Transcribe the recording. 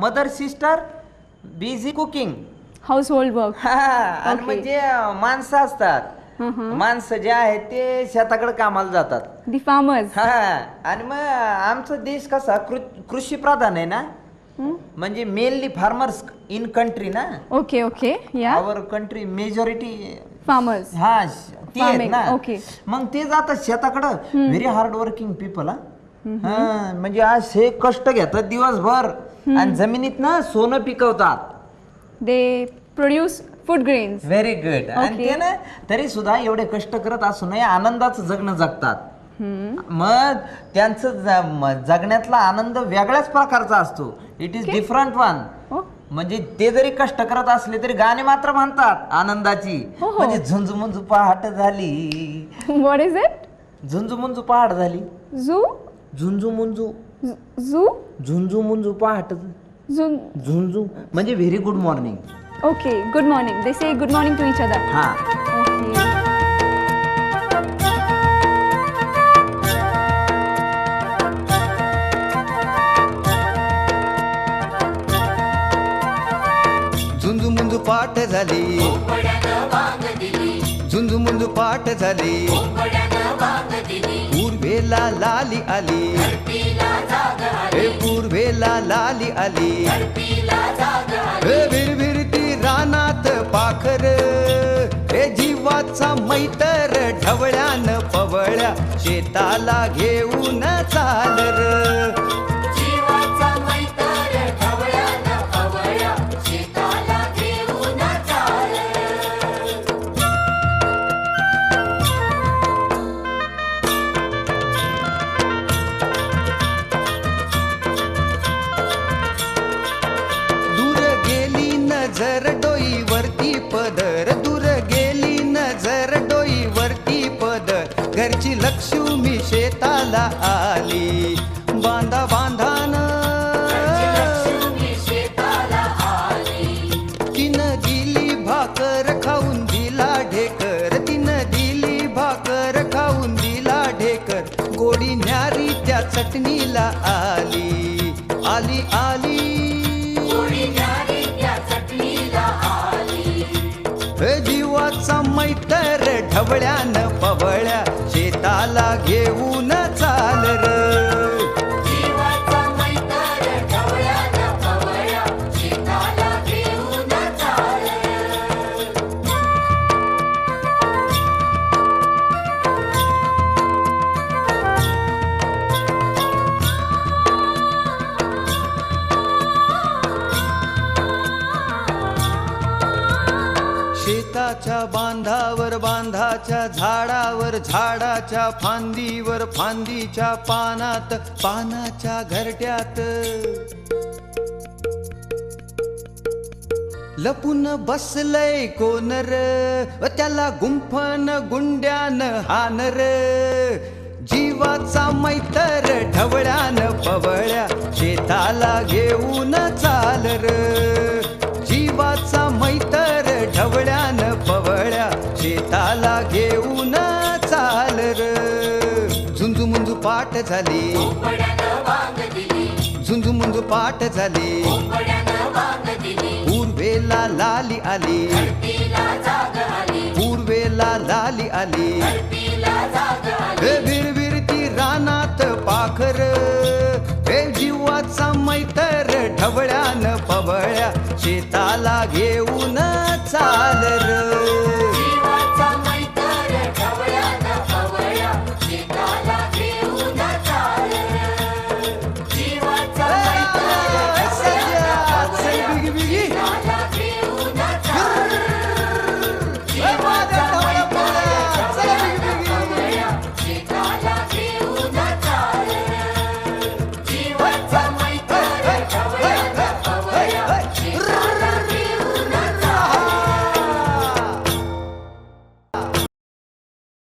Mother sister busy cooking. House hold work. आणि Okay. म्हणजे माणसं असतात, माणसं जे आहेत ते शेताकडे कामाला जातात. The farmers. आणि मग आमचा देश कसा कृषी प्रधान आहे ना, म्हणजे मेनली फार्मर्स इन कंट्री ना. ओके ओके या. Our country majority farmers. हा ते आहेत Farming, ना. okay. मग ते जातात शेताकडं. Very hard working people. म्हणजे आज हे कष्ट घेतात दिवसभर आणि जमिनीत ना सोनं पिकवतात. They produce food grains. Very good. आणि Okay. ते ना तरी सुद्धा एवढे कष्ट करत असूनही आनंदाचं जगणं जगतात. मग त्यांचं जगण्यातला आनंद वेगळ्याच प्रकारचा असतो. It is different one. म्हणजे ते जरी कष्ट करत असले तरी गाणे मात्र म्हणतात आनंदाची. हो, हो. म्हणजे झुंजू पहाट झाली, व्हॉट इज इट? झुंजू पहाट झाली, झू झुंजू मुंजू झू झुंजू पहाट झुन. झुंजू म्हणजे very good morning. Okay, good morning. They say good morning to each other. हा. ओके. झुंजू मुंजू पाठ झाली, झुंजू मुंजू पाठ झाली, पूर्वेला लाली आली, हे पूर्वेला लाली आली, हे विरविरती रानात पाखर, हे जीवाचा मैतर ढवळ्यान पवळ्या शेताला घेऊन चालर. दूर गेली नजर डोईवरती पदर, दूर गेली नजर डोईवरती पदर, घरची लक्ष्मी शेताला आली, बांधा बांधान तिनं दिली भाकर खाऊन दिला ढेकर, तिनं दिली भाकर खाऊन दिला ढेकर, गोडी न्यारी त्या चटणीला आली, आली आली, हे जीवाचा मैतर ढवळ्यान पवळ्या शेताला घेऊन चालर. शेताच्या बांधावर बांधाच्या झाडावर झाडाच्या फांदीवर फांदीच्या पानात पानाच्या घरट्यात लपून बसलय कोनर, त्याला गुंफन गुंड्यान हानर, जीवाचा मैतर ढवळ्यान पवळ्या शेताला घेऊन चालर, जीवाचा मैतर ढवळ्यान पवळ्या शेताला घेऊन चालर. झुंजू मुंजू पाठ झाली, झुंजू मुंजू पाठ झाली, पूर्वेला लाली आली, पूर्वेला लाली आली, हे विरविरती रानात पाखर, हे जीवाचा मैतर ढवळ्यान पवळ्या शेताला घेऊन चालर. What's up?